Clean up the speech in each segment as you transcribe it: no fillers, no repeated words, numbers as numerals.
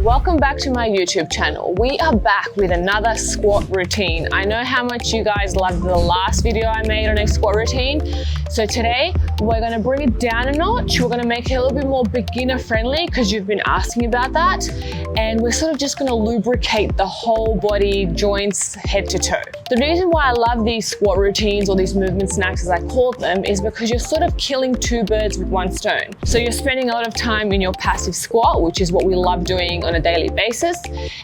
welcome back to my YouTube channel. We are back with another squat routine. I know how much you guys loved the last video I made on a squat routine. So today we're gonna bring it down a notch. We're gonna make it a little bit more beginner friendly because you've been asking about that. And we're sort of just gonna lubricate the whole body, joints, head to toe. The reason why I love these squat routines or these movement snacks as I call them is because you're sort of killing two birds with one stone. So you're spending a lot of time in your passive squat, which is what we love doing on a daily basis.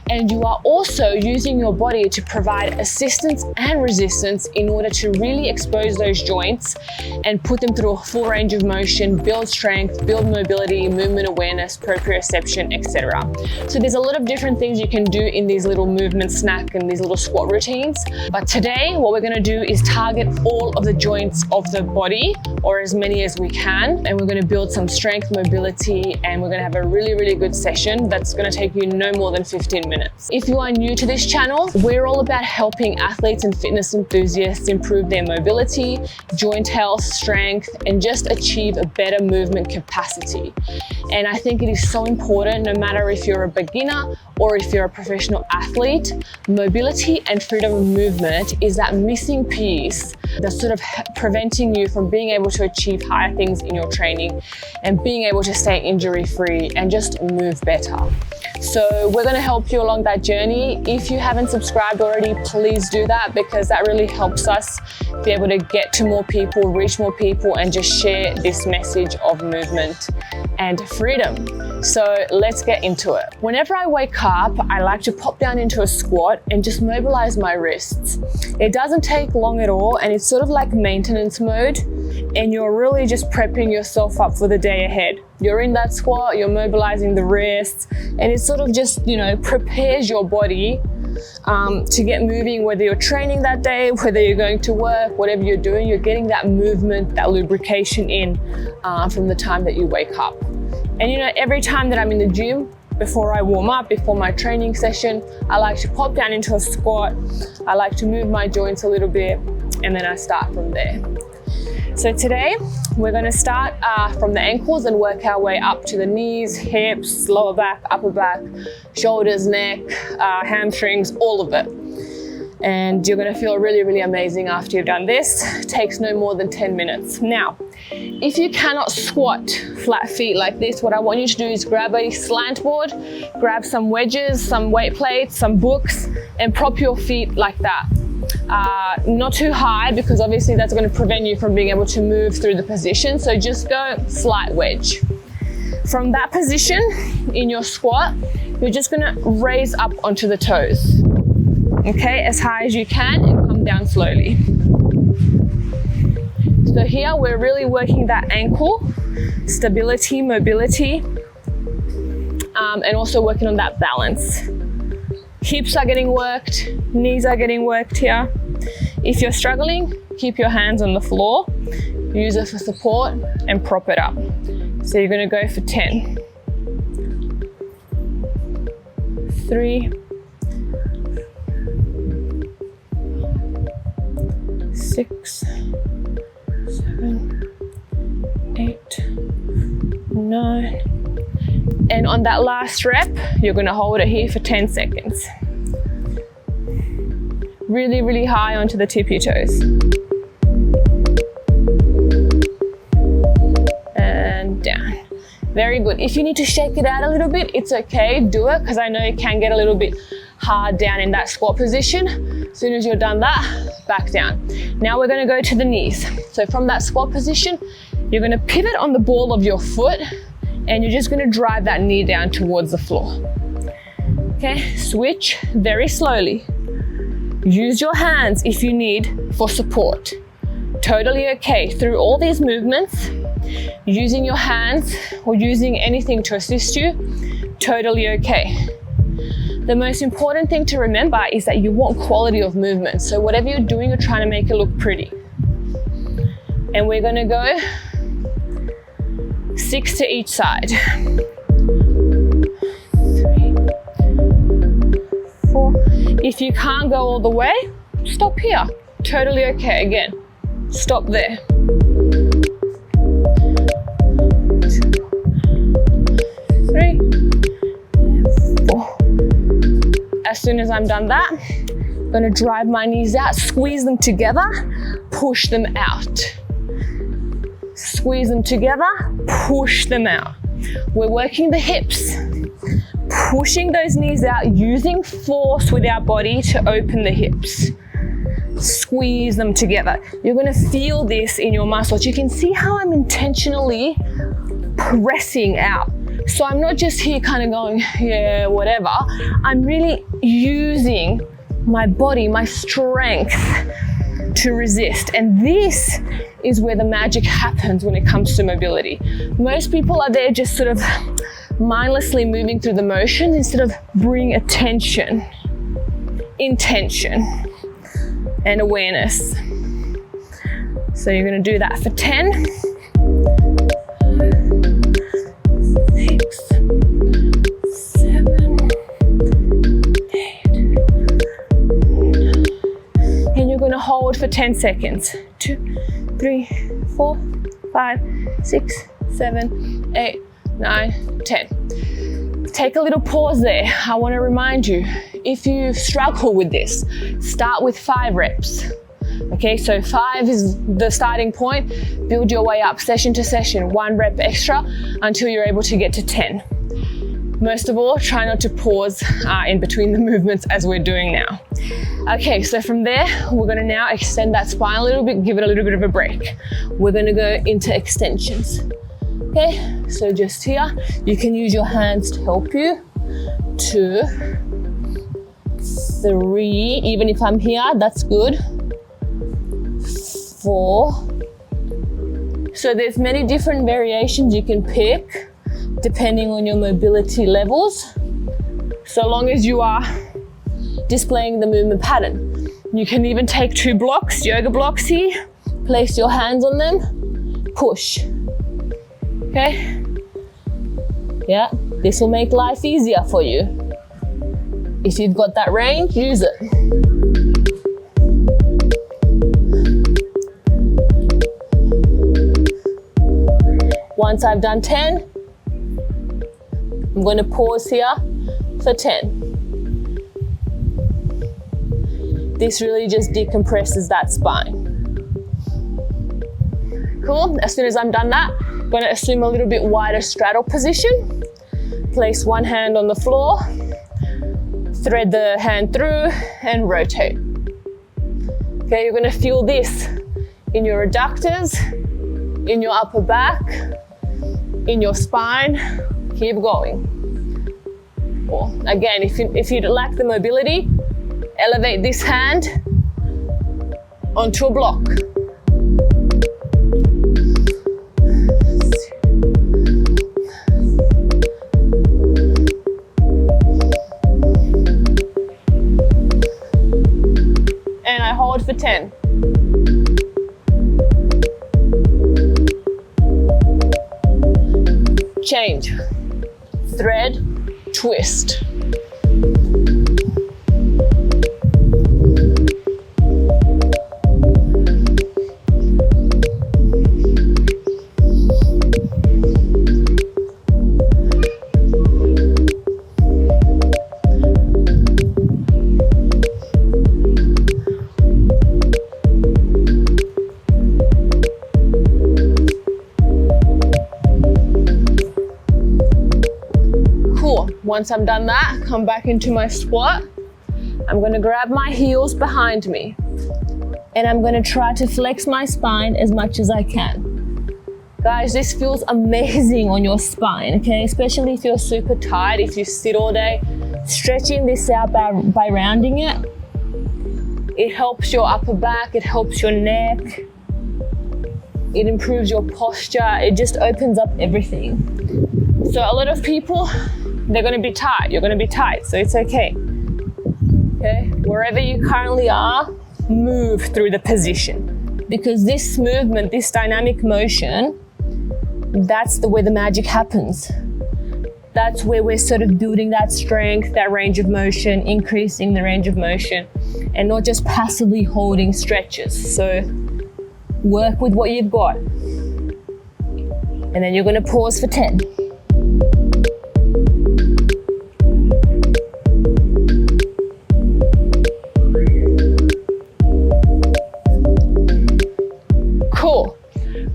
And you are also using your body to provide assistance and resistance in order to really expose those joints and put them through a full range of motion, build strength, build mobility, movement awareness, proprioception, etc. So there's a lot of different things you can do in these little movement snack and these little squat routines. But today, what we're gonna do is target all of the joints of the body, or as many as we can. And we're gonna build some strength, mobility, and we're gonna have a really, really good session that's gonna take you no more than 15 minutes. If you are new to this channel, we're all about helping athletes and fitness enthusiasts improve their mobility, joint health, strength, and just achieve a better movement capacity. And I think it is so important, no matter if you're a beginner or if you're a professional athlete, mobility and freedom of movement is that missing piece that's sort of preventing you from being able to achieve higher things in your training and being able to stay injury-free and just move better. So we're going to help you along that journey. If you haven't subscribed already, please do that, because that really helps us be able to get to more people, reach more people, and just share this message of movement and freedom. So let's get into it. Whenever I wake up, I like to pop down into a squat and just mobilize my wrists. It doesn't take long at all, and it's sort of like maintenance mode, and you're really just prepping yourself up for the day ahead. You're in that squat, you're mobilizing the wrists, and it sort of just, prepares your body to get moving, whether you're training that day, whether you're going to work, whatever you're doing, you're getting that movement, that lubrication in from the time that you wake up. And every time that I'm in the gym, before I warm up, before my training session, I like to pop down into a squat. I like to move my joints a little bit, and then I start from there. So today, we're going to start from the ankles and work our way up to the knees, hips, lower back, upper back, shoulders, neck, hamstrings, all of it. And you're going to feel really, really amazing after you've done this. It takes no more than 10 minutes. Now, if you cannot squat flat feet like this, what I want you to do is grab a slant board, grab some wedges, some weight plates, some books, and prop your feet like that. Not too high, because obviously that's going to prevent you from being able to move through the position. So just go slight wedge. From that position in your squat, you're just going to raise up onto the toes. Okay, as high as you can, and come down slowly. So here we're really working that ankle stability, mobility, and also working on that balance. Hips are getting worked, knees are getting worked here. If you're struggling, keep your hands on the floor, use it for support, and prop it up. So you're going to go for 10. 3, 6, 7, 8, 9. And on that last rep, you're going to hold it here for 10 seconds. Really, really high onto the tip of your toes. And down. Very good. If you need to shake it out a little bit, it's okay, do it, because I know it can get a little bit hard down in that squat position. As soon as you're done that, back down. Now we're going to go to the knees. So from that squat position, you're going to pivot on the ball of your foot, and you're just going to drive that knee down towards the floor. Okay, switch very slowly. Use your hands if you need for support. Totally okay. Through all these movements, using your hands or using anything to assist you, totally okay. The most important thing to remember is that you want quality of movement. So whatever you're doing, you're trying to make it look pretty. And we're going to go 6 to each side. 3, 4. If you can't go all the way, stop here. Totally okay. Again, stop there. 3, 4. Cool. As soon as I'm done that, I'm gonna drive my knees out, squeeze them together, push them out. Squeeze them together, push them out. We're working the hips, pushing those knees out, using force with our body to open the hips. Squeeze them together. You're gonna feel this in your muscles. You can see how I'm intentionally pressing out. So I'm not just here kind of going, yeah, whatever. I'm really using my body, my strength to resist. And this is where the magic happens when it comes to mobility. Most people are there just sort of mindlessly moving through the motion instead of bring attention, intention, and awareness. So you're gonna do that for 10. 6, 7, 8. And you're gonna hold for 10 seconds. 2, 3, 4, 5, 6, 7, 8, 9, 10. Take a little pause there. I want to remind you, if you struggle with this, start with 5 reps. Okay, so 5 is the starting point. Build your way up session to session, 1 rep extra until you're able to get to 10. Most of all, try not to pause in between the movements as we're doing now. Okay, so from there, we're gonna now extend that spine a little bit, give it a little bit of a break. We're gonna go into extensions. Okay, so just here, you can use your hands to help you. 2, 3, even if I'm here, that's good. 4. So there's many different variations you can pick depending on your mobility levels, so long as you are displaying the movement pattern. You can even take 2 blocks, yoga blocks here, place your hands on them, push. Okay? Yeah, this will make life easier for you. If you've got that range, use it. Once I've done 10, I'm going to pause here for 10. This really just decompresses that spine. Cool, as soon as I'm done that, I'm going to assume a little bit wider straddle position. Place one hand on the floor, thread the hand through and rotate. Okay, you're going to feel this in your adductors, in your upper back, in your spine. Keep going. Cool. Again, if you lack the mobility, elevate this hand onto a block. And I hold for 10. Change, thread, twist. Once I'm done that, come back into my squat. I'm gonna grab my heels behind me and I'm gonna try to flex my spine as much as I can. Guys, this feels amazing on your spine, okay? Especially if you're super tired, if you sit all day. Stretching this out by rounding it, it helps your upper back, it helps your neck, it improves your posture, it just opens up everything. So a lot of people, they're gonna be tight, you're gonna be tight, so it's okay. Okay, wherever you currently are, move through the position. Because this movement, this dynamic motion, that's where the magic happens. That's where we're sort of building that strength, that range of motion, increasing the range of motion, and not just passively holding stretches. So work with what you've got. And then you're gonna pause for 10.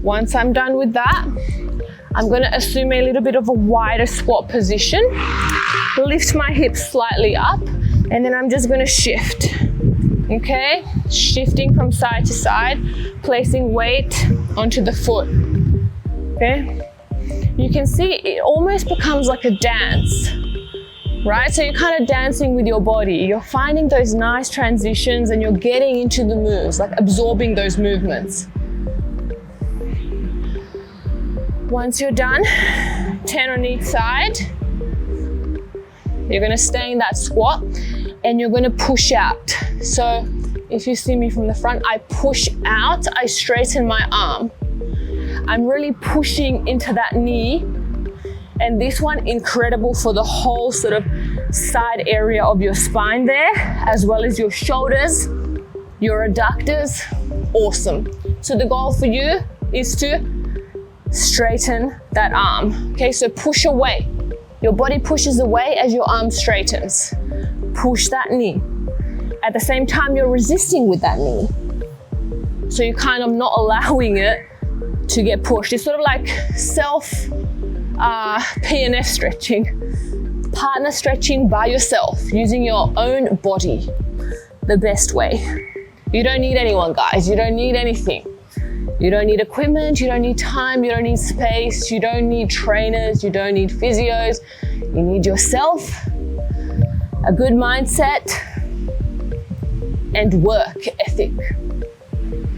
Once I'm done with that, I'm gonna assume a little bit of a wider squat position, lift my hips slightly up, and then I'm just gonna shift, okay? Shifting from side to side, placing weight onto the foot, okay? You can see it almost becomes like a dance, right? So you're kind of dancing with your body. You're finding those nice transitions and you're getting into the moves, like absorbing those movements. Once you're done, 10 on each side, you're gonna stay in that squat and you're gonna push out. So if you see me from the front, I push out, I straighten my arm. I'm really pushing into that knee. And this one, incredible for the whole sort of side area of your spine there, as well as your shoulders, your adductors, awesome. So the goal for you is to straighten that arm. Okay, so push away. Your body pushes away as your arm straightens. Push that knee. At the same time, you're resisting with that knee. So you're kind of not allowing it to get pushed. It's sort of like self PNF stretching, partner stretching by yourself, using your own body the best way. You don't need anyone, guys. You don't need anything. You don't need equipment, you don't need time, you don't need space, you don't need trainers, you don't need physios. You need yourself, a good mindset, and work ethic,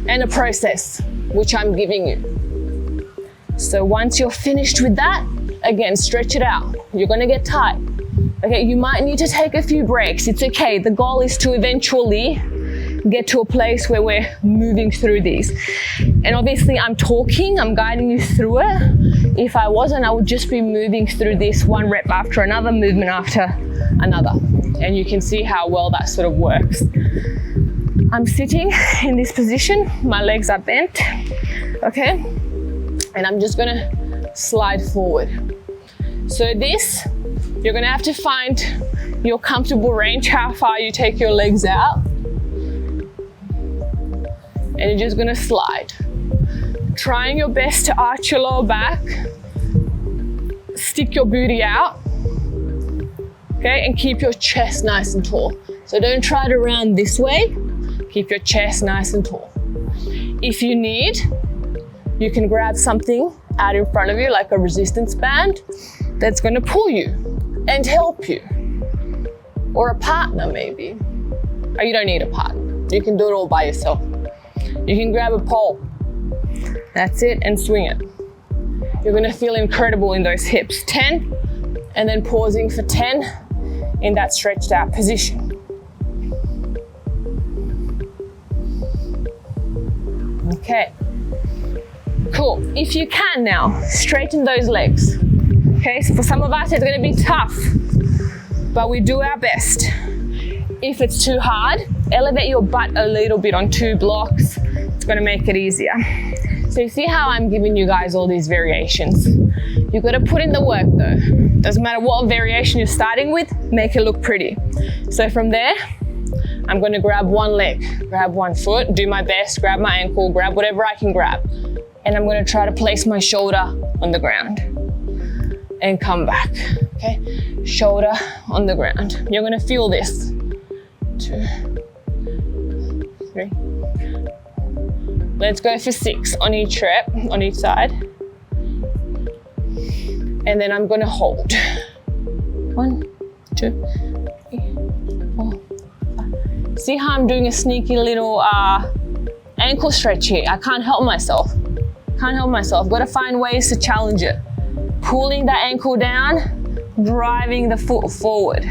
and a process, which I'm giving you. So once you're finished with that, again, stretch it out. You're gonna get tight. Okay, you might need to take a few breaks. It's okay. The goal is to eventually get to a place where we're moving through these. And obviously I'm talking, I'm guiding you through it. If I wasn't, I would just be moving through this one rep after another, movement after another. And you can see how well that sort of works. I'm sitting in this position, my legs are bent, okay? And I'm just gonna slide forward. So this, you're gonna have to find your comfortable range, how far you take your legs out. And you're just gonna slide. Trying your best to arch your lower back, stick your booty out, okay, and keep your chest nice and tall. So don't try to round this way, keep your chest nice and tall. If you need, you can grab something out in front of you, like a resistance band, that's gonna pull you and help you. Or a partner maybe. Or you don't need a partner, you can do it all by yourself. You can grab a pole, that's it, and swing it. You're gonna feel incredible in those hips. 10, and then pausing for 10 in that stretched out position. Okay, cool. If you can now, straighten those legs. Okay, so for some of us, it's gonna be tough, but we do our best. If it's too hard, elevate your butt a little bit on 2 blocks. It's gonna make it easier. So you see how I'm giving you guys all these variations. You've got to put in the work though. Doesn't matter what variation you're starting with, make it look pretty. So from there, I'm gonna grab one leg, grab one foot, do my best, grab my ankle, grab whatever I can grab. And I'm gonna try to place my shoulder on the ground and come back, okay? Shoulder on the ground. You're gonna feel this. 2, 3. Let's go for 6 on each rep, on each side. And then I'm gonna hold. 1, 2, 3, 4, 5. See how I'm doing a sneaky little ankle stretch here? I can't help myself. Gotta find ways to challenge it. Pulling that ankle down, driving the foot forward.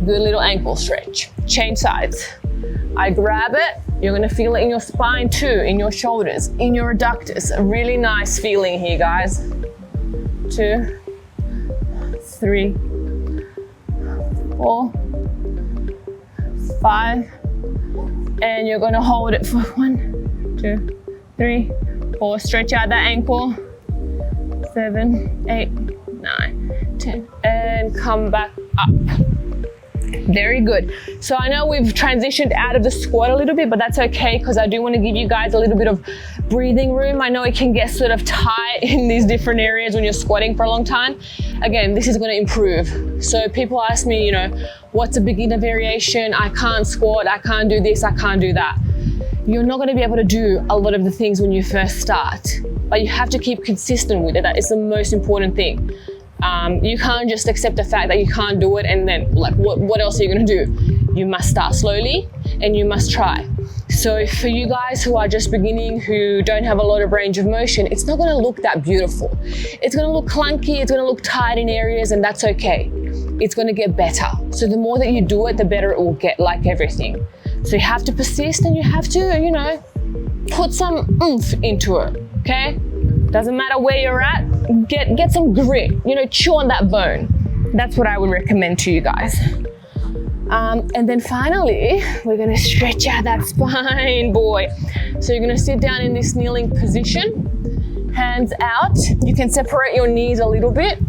Good little ankle stretch. Change sides. I grab it, you're gonna feel it in your spine too, in your shoulders, in your adductors. A really nice feeling here, guys. 2, 3, 4, 5, and you're gonna hold it for 1, 2, 3, 4. Stretch out that ankle. 7, 8, 9, 10, and come back up. Very good. So I know we've transitioned out of the squat a little bit, but that's okay because I do want to give you guys a little bit of breathing room. I know it can get sort of tight in these different areas when you're squatting for a long time. Again, this is going to improve. So people ask me, you know, what's a beginner variation? I can't squat, I can't do this, I can't do that. You're not going to be able to do a lot of the things when you first start, but you have to keep consistent with it. That is the most important thing. You can't just accept the fact that you can't do it and then like what else are you going to do? You must start slowly and you must try. So for you guys who are just beginning, who don't have a lot of range of motion, it's not going to look that beautiful. It's going to look clunky, it's going to look tight in areas, and that's okay. It's going to get better. So the more that you do it, the better it will get, like everything. So you have to persist and you have to, you know, put some oomph into it, okay? Doesn't matter where you're at, get some grit, you know, chew on that bone. That's what I would recommend to you guys. And then finally, we're gonna stretch out that spine, boy. So you're gonna sit down in this kneeling position, hands out. You can separate your knees a little bit.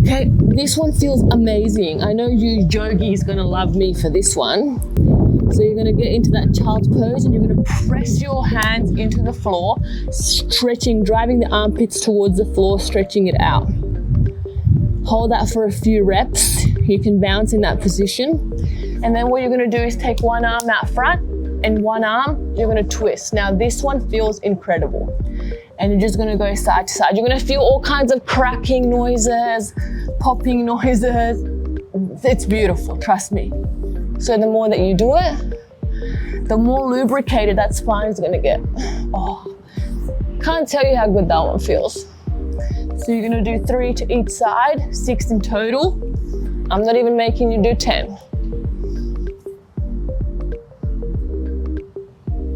Okay, this one feels amazing. I know you yogis gonna love me for this one. So you're gonna get into that child's pose and you're gonna press your hands into the floor, stretching, driving the armpits towards the floor, stretching it out. Hold that for a few reps. You can bounce in that position. And then what you're gonna do is take one arm out front and one arm, you're gonna twist. Now this one feels incredible. And you're just gonna go side to side. You're gonna feel all kinds of cracking noises, popping noises. It's beautiful, trust me. So the more that you do it, the more lubricated that spine is gonna get. Oh, can't tell you how good that one feels. So you're gonna do 3 to each side, 6 in total. I'm not even making you do 10.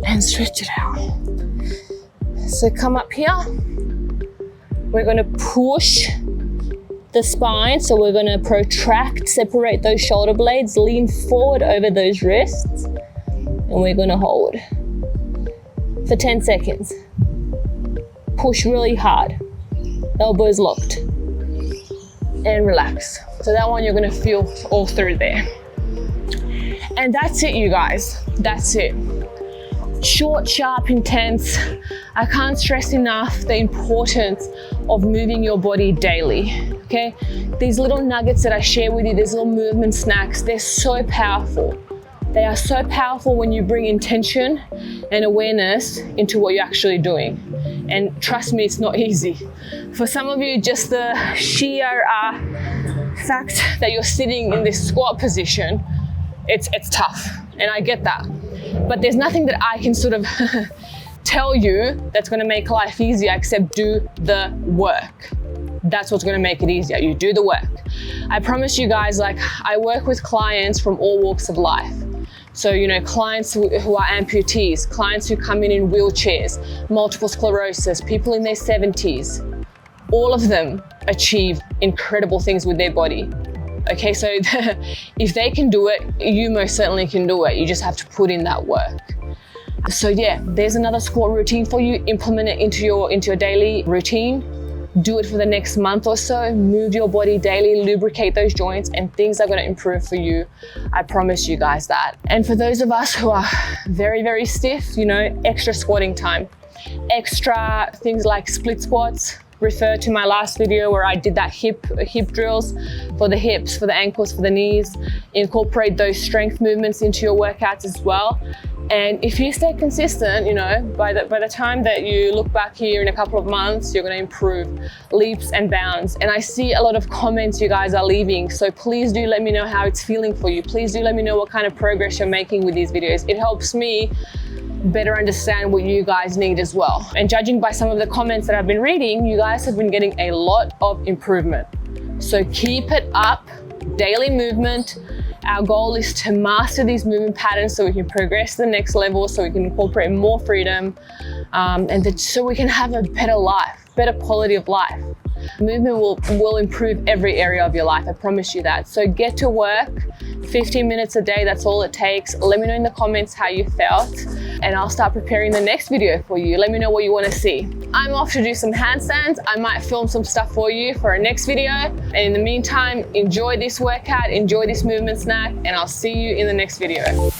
And stretch it out. So come up here. We're gonna push the spine, so we're gonna protract, separate those shoulder blades, lean forward over those wrists, and we're gonna hold for 10 seconds. Push really hard, elbows locked, and relax. So that one you're gonna feel all through there. And that's it, you guys, that's it. Short, sharp, intense. I can't stress enough the importance of moving your body daily, okay? These little nuggets that I share with you, these little movement snacks, they're so powerful. They are so powerful when you bring intention and awareness into what you're actually doing. And trust me, it's not easy. For some of you, just the sheer fact that you're sitting in this squat position, it's tough, and I get that. But there's nothing that I can sort of tell you that's gonna make life easier except do the work. That's what's gonna make it easier. You do the work. I promise you guys, like, I work with clients from all walks of life. So, you know, clients who are amputees, clients who come in wheelchairs, multiple sclerosis, people in their 70s, all of them achieve incredible things with their body. Okay, so if they can do it, you most certainly can do it. You just have to put in that work. So yeah, there's another squat routine for you. Implement it into your daily routine. Do it for the next month or so. Move your body daily, lubricate those joints, and things are gonna improve for you. I promise you guys that. And for those of us who are very, very stiff, you know, extra squatting time. Extra things like split squats. Refer to my last video where I did that hip drills for the hips, for the ankles, for the knees. Incorporate those strength movements into your workouts as well. And if you stay consistent, you know, by the time that you look back here in a couple of months, you're gonna improve leaps and bounds. And I see a lot of comments you guys are leaving. So please do let me know how it's feeling for you. Please do let me know what kind of progress you're making with these videos. It helps me better understand what you guys need as well. And judging by some of the comments that I've been reading, you guys have been getting a lot of improvement. So keep it up, daily movement. Our goal is to master these movement patterns so we can progress to the next level, so we can incorporate more freedom, and so we can have a better life, better quality of life. Movement will improve every area of your life, I promise you that. So get to work, 15 minutes a day, that's all it takes. Let me know in the comments how you felt. and I'll start preparing the next video for you. Let me know what you want to see. I'm off to do some handstands. I might film some stuff for you for our next video. And in the meantime, enjoy this workout, enjoy this movement snack, and I'll see you in the next video.